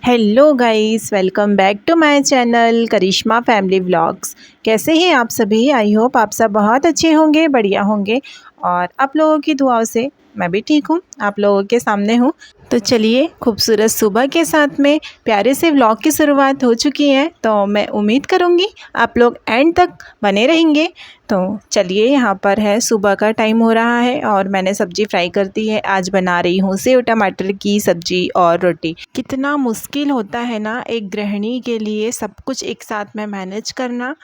Hello guys, welcome back to my channel Karishma family vlogs. कैसे हैं आप सभी? आई होप आप सब बहुत अच्छे होंगे, बढ़िया होंगे। और आप लोगों की दुआओं से मैं भी ठीक हूँ, आप लोगों के सामने हूँ। तो चलिए, खूबसूरत सुबह के साथ में प्यारे से व्लॉग की शुरुआत हो चुकी है। तो मैं उम्मीद करूँगी आप लोग एंड तक बने रहेंगे। तो चलिए, यहाँ पर है सुबह का टाइम हो रहा है और मैंने सब्ज़ी फ्राई कर दी है। आज बना रही हूँ सेव टमाटर की सब्ज़ी और रोटी। कितना मुश्किल होता है ना एक गृहिणी के लिए सब कुछ एक साथ में मैनेज करना।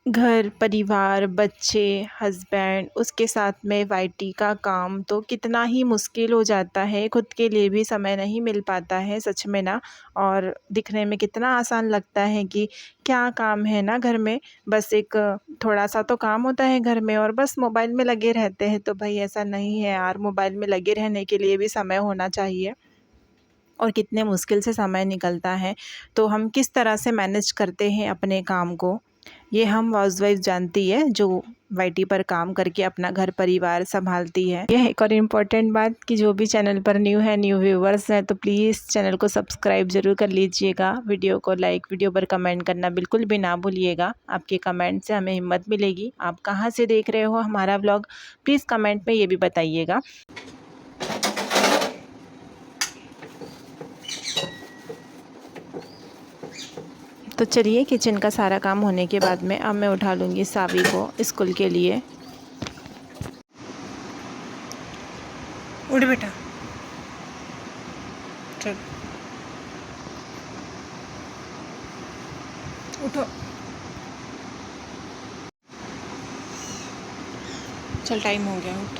घर परिवार, बच्चे, हस्बैंड, उसके साथ में वाइटी का काम, तो कितना ही मुश्किल हो जाता है। खुद के लिए भी समय नहीं मिल पाता है सच में ना। और दिखने में कितना आसान लगता है कि क्या काम है ना घर में, बस एक थोड़ा सा तो काम होता है घर में और बस मोबाइल में लगे रहते हैं। तो भाई ऐसा नहीं है यार, मोबाइल में लगे रहने के लिए भी समय होना चाहिए। और कितने मुश्किल से समय निकलता है, तो हम किस तरह से मैनेज करते हैं अपने काम को, ये हम हाउसवाइफ जानती है, जो वाईटी पर काम करके अपना घर परिवार संभालती है। यह एक और इम्पोर्टेंट बात कि जो भी चैनल पर न्यू है, न्यू व्यूवर्स हैं, तो प्लीज़ चैनल को सब्सक्राइब ज़रूर कर लीजिएगा। वीडियो को लाइक, वीडियो पर कमेंट करना बिल्कुल भी ना भूलिएगा। आपके कमेंट से हमें हिम्मत मिलेगी। आप कहाँ से देख रहे हो हमारा व्लॉग, प्लीज़ कमेंट में ये भी बताइएगा। तो चलिए, किचन का सारा काम होने के बाद में अब मैं उठा लूँगी सावी को स्कूल के लिए। उठ बेटा, चल उठो, चल टाइम हो गया, उठ।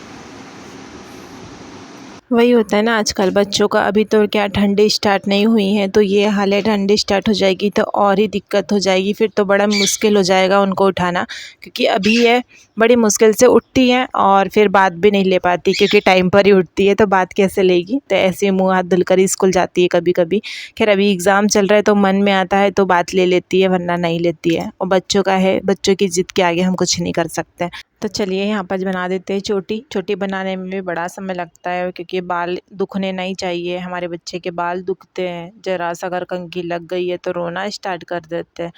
वही होता है ना आजकल बच्चों का। अभी तो क्या ठंडी स्टार्ट नहीं हुई है, तो ये हाल है, ठंडी स्टार्ट हो जाएगी तो और ही दिक्कत हो जाएगी। फिर तो बड़ा मुश्किल हो जाएगा उनको उठाना, क्योंकि अभी ये बड़ी मुश्किल से उठती है और फिर बात भी नहीं ले पाती, क्योंकि टाइम पर ही उठती है तो बात कैसे लेगी। तो ऐसे मुँह हाथ धुलकर ही स्कूल जाती है कभी कभी। खैर अभी एग्ज़ाम चल रहा है तो मन में आता है तो बात ले लेती है, वरना नहीं लेती है। और बच्चों का है, बच्चों की ज़िद के आगे हम कुछ नहीं कर सकते। तो चलिए, यहाँ पर बना देते हैं चोटी। चोटी बनाने में भी बड़ा समय लगता है, क्योंकि बाल दुखने नहीं चाहिए। हमारे बच्चे के बाल दुखते हैं, ज़रा सा अगर कंघी लग गई है तो रोना स्टार्ट कर देते हैं।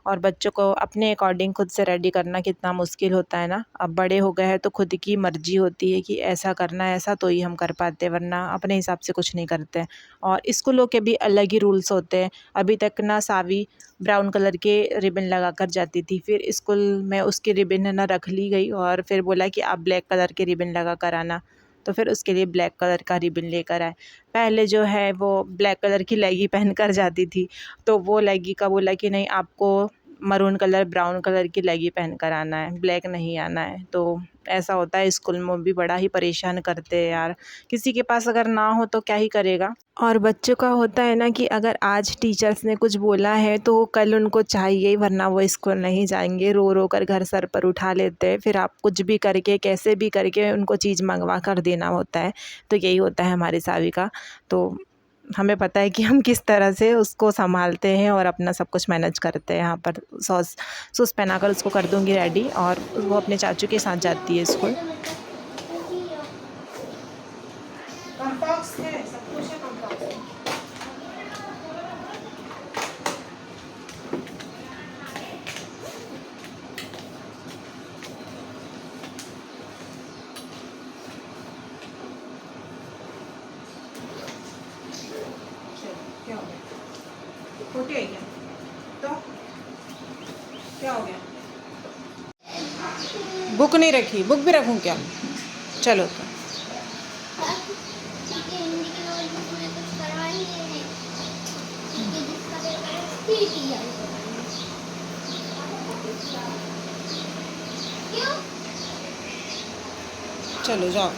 और बच्चों को अपने अकॉर्डिंग खुद से रेडी करना कितना मुश्किल होता है ना। अब बड़े हो गए हैं तो खुद की मर्जी होती है कि ऐसा करना है, ऐसा तो ही हम कर पाते, वरना अपने हिसाब से कुछ नहीं करते। और स्कूलों के भी अलग ही रूल्स होते हैं। अभी तक ना सावी ब्राउन कलर के रिबन लगा कर जाती थी, फिर स्कूल में उसकी रिबन है ना रख ली गई और फिर बोला कि आप ब्लैक कलर के रिबन लगा कर आना। तो फिर उसके लिए ब्लैक कलर का रिबन लेकर आए। पहले जो है वो ब्लैक कलर की लेगी पहन कर जाती थी, तो वो लेगी का बोला कि नहीं, आपको मरून कलर, ब्राउन कलर की लेगी पहन कर आना है, ब्लैक नहीं आना है। तो ऐसा होता है, स्कूल में भी बड़ा ही परेशान करते हैं यार। किसी के पास अगर ना हो तो क्या ही करेगा। और बच्चों का होता है ना कि अगर आज टीचर्स ने कुछ बोला है तो कल उनको चाहिए, वरना वो स्कूल नहीं जाएंगे। रो रो कर घर सर पर उठा लेते हैं, फिर आप कुछ भी करके कैसे भी करके उनको चीज़ मंगवा कर देना होता है। तो यही होता है हमारी सावी का। तो हमें पता है कि हम किस तरह से उसको संभालते हैं और अपना सब कुछ मैनेज करते हैं। यहाँ पर सॉस सूस पहनाकर उसको कर दूँगी रेडी, और वो अपने चाचू के साथ जाती है स्कूल। कंपास है, सब कुछ है कंपास। क्या हो गया? खोटी है क्या? तो क्या हो गया? बुक नहीं रखी, बुक भी रखूं क्या? चलो तो चलो जाओ।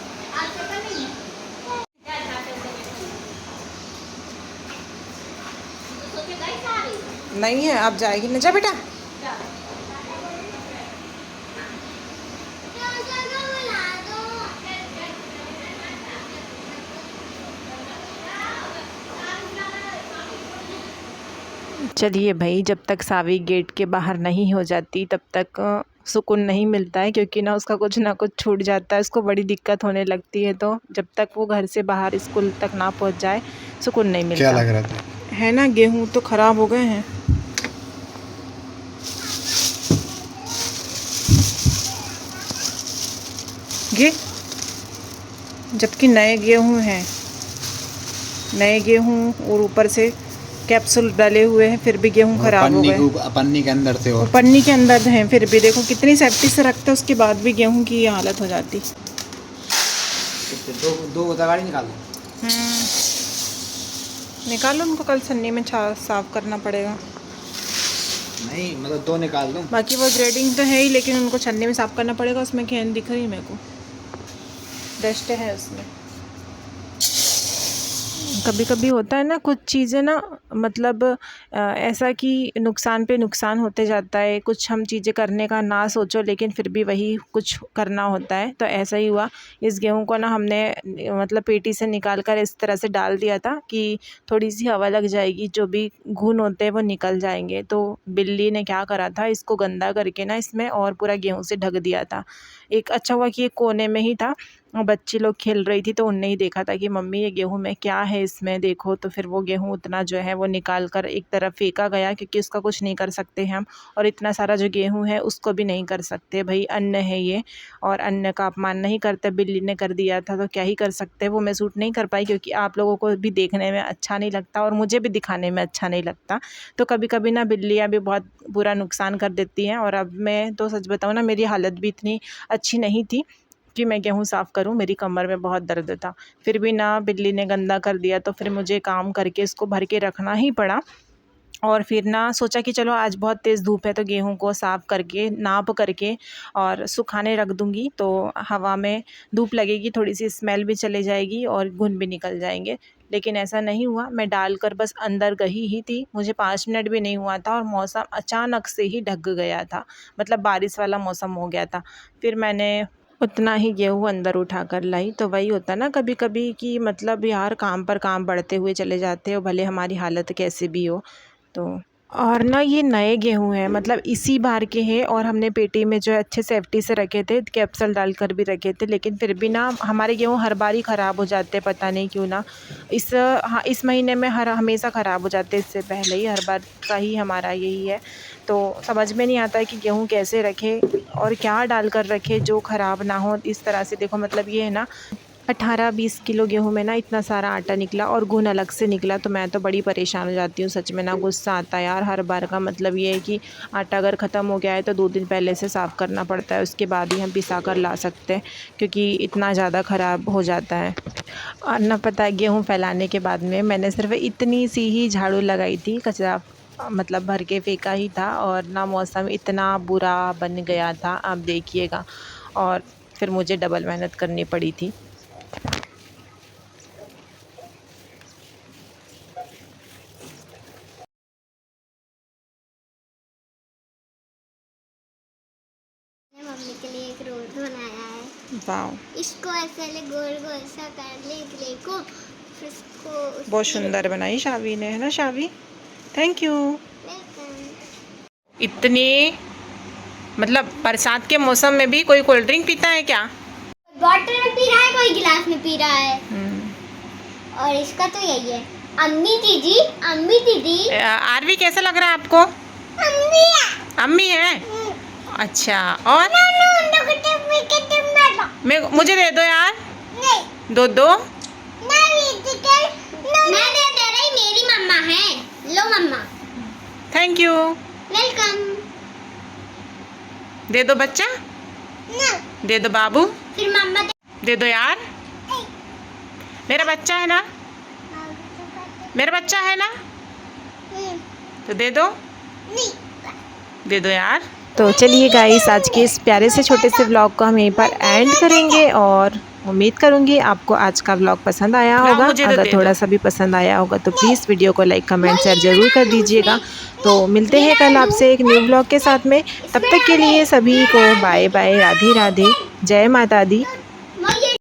नहीं है, आप जाएगी ना, जा बेटा। चलिए भाई, जब तक सावी गेट के बाहर नहीं हो जाती तब तक सुकून नहीं मिलता है, क्योंकि ना कुछ छूट जाता है, उसको बड़ी दिक्कत होने लगती है। तो जब तक वो घर से बाहर स्कूल तक ना पहुंच जाए, सुकून नहीं क्या मिलता। लग रहा था? है ना, गेहूँ तो ख़राब हो गए हैं। ये जबकि नए गेहूँ हैं, नए गेहूँ और ऊपर से कैप्सूल डाले हुए हैं, फिर भी गेहूँ ख़राब हो गए। पन्नी के अंदर थे, और पन्नी के अंदर हैं, फिर भी देखो कितनी सेफ्टी से रखते, उसके बाद भी गेहूँ की ये हालत हो जाती। दो गाड़ी निकाल दो। निकालो उनको, कल छन्नी में साफ करना पड़ेगा। नहीं मतलब 2 निकाल दो। बाकी वो ग्रेडिंग तो है ही, लेकिन उनको छन्नी में साफ करना पड़ेगा। उसमें गेंद दिख रही है मेरे को, डस्ट है उसमें। कभी कभी होता है ना कुछ चीज़ें ना, मतलब ऐसा कि नुकसान पे नुकसान होते जाता है। कुछ हम चीज़ें करने का ना सोचो, लेकिन फिर भी वही कुछ करना होता है। तो ऐसा ही हुआ। इस गेहूं को ना हमने मतलब पेटी से निकाल कर इस तरह से डाल दिया था कि थोड़ी सी हवा लग जाएगी, जो भी घुन होते हैं वो निकल जाएंगे। तो बिल्ली ने क्या करा था, इसको गंदा करके ना इसमें और पूरा गेहूँ से ढक दिया था। एक अच्छा हुआ कि एक कोने में ही था, बच्चे लोग खेल रही थी तो उनने ही देखा था कि मम्मी ये गेहूं में क्या है, इसमें देखो। तो फिर वो गेहूं उतना जो है वो निकाल कर एक तरफ फेंका गया, क्योंकि उसका कुछ नहीं कर सकते हम। और इतना सारा जो गेहूं है उसको भी नहीं कर सकते भाई, अन्न है ये, और अन्न का अपमान नहीं करते। बिल्ली ने कर दिया था तो क्या ही कर सकते। वो मैं सूट नहीं कर पाई, क्योंकि आप लोगों को भी देखने में अच्छा नहीं लगता और मुझे भी दिखाने में अच्छा नहीं लगता। तो कभी कभी ना बिल्लियाँ भी बहुत बुरा नुकसान कर देती हैं। और अब मैं तो सच बताऊँ ना, मेरी हालत भी इतनी अच्छी नहीं थी कि मैं गेहूँ साफ़ करूँ, मेरी कमर में बहुत दर्द था। फिर भी ना बिल्ली ने गंदा कर दिया, तो फिर मुझे काम करके इसको भर के रखना ही पड़ा। और फिर ना सोचा कि चलो आज बहुत तेज़ धूप है, तो गेहूं को साफ़ करके नाप करके और सुखाने रख दूंगी, तो हवा में धूप लगेगी, थोड़ी सी स्मेल भी चले जाएगी और घुन भी निकल जाएंगे। लेकिन ऐसा नहीं हुआ। मैं डालकर बस अंदर गई ही थी, मुझे 5 मिनट भी नहीं हुआ था और मौसम अचानक से ही ढक गया था, मतलब बारिश वाला मौसम हो गया था। फिर मैंने उतना ही गेहूँ अंदर उठा कर लाई। तो वही होता ना कभी कभी कि मतलब यार काम पर काम बढ़ते हुए चले जाते हो, भले हमारी हालत कैसे भी हो। तो और ना ये नए गेहूँ हैं, मतलब इसी बार के हैं, और हमने पेटी में जो है अच्छे सेफ्टी से रखे थे, कैप्सूल डालकर भी रखे थे। लेकिन फिर भी ना हमारे गेहूँ हर बार ही ख़राब हो जाते, पता नहीं क्यों ना। इस महीने में हमेशा ख़राब हो जाते, इससे पहले ही हर बार का ही हमारा यही है। तो समझ में नहीं आता है कि गेहूँ कैसे रखे और क्या डाल कर रखे जो ख़राब ना हो। इस तरह से देखो, मतलब ये है ना 18-20 किलो गेहूँ में ना इतना सारा आटा निकला और घुन अलग से निकला। तो मैं तो बड़ी परेशान हो जाती हूँ सच में ना, गुस्सा आता है यार हर बार का। मतलब ये है कि आटा अगर ख़त्म हो गया है तो 2 दिन पहले से साफ़ करना पड़ता है, उसके बाद ही हम पिसा कर ला सकते हैं, क्योंकि इतना ज़्यादा ख़राब हो जाता है। और ना पता है, गेहूँ फैलाने के बाद में मैंने सिर्फ इतनी सी ही झाड़ू लगाई थी, कचरा मतलब भर के फेंका ही था, और ना मौसम इतना बुरा बन गया था, आप देखिएगा। और फिर मुझे डबल मेहनत करनी पड़ी थी। मम्मी के लिए एक रोल बनाया है। वाह, इसको ऐसे गोल गोल सा कर ले ग्ले को, फिर इसको बहुत सुंदर बनाई शावी ने, है ना शावी? Thank you. इतनी मतलब बरसात के मौसम में भी कोई कोल्ड ड्रिंक पीता है क्या? बॉटल में पी रहा है, कोई गिलास में पी रहा है। और इसका तो यही है। अम्मी दीदी आरवी कैसा लग रहा है आपको? अम्मी है। अच्छा, और मुझे दे दो यार, दो। मैं दे रही, मेरी मम्मा है। लो मम्मा। Thank you. वेलकम। दे दो बच्चा, दे दो बाबू, फिर मम्मा दे दो यार। मेरा बच्चा है ना, मेरा बच्चा है ना, तो दे दो, दे दो यार। तो चलिए गाइस, आज के इस प्यारे से छोटे से व्लॉग को हम यहीं पर एंड करेंगे, और उम्मीद करूंगी आपको आज का व्लॉग पसंद आया होगा। अगर थोड़ा सा भी पसंद आया होगा तो प्लीज़ वीडियो को लाइक, कमेंट, शेयर ज़रूर कर दीजिएगा। तो मिलते हैं कल आपसे एक न्यू व्लॉग के साथ में। तब तक के लिए सभी को बाय बाय, राधे राधे, जय माता दी।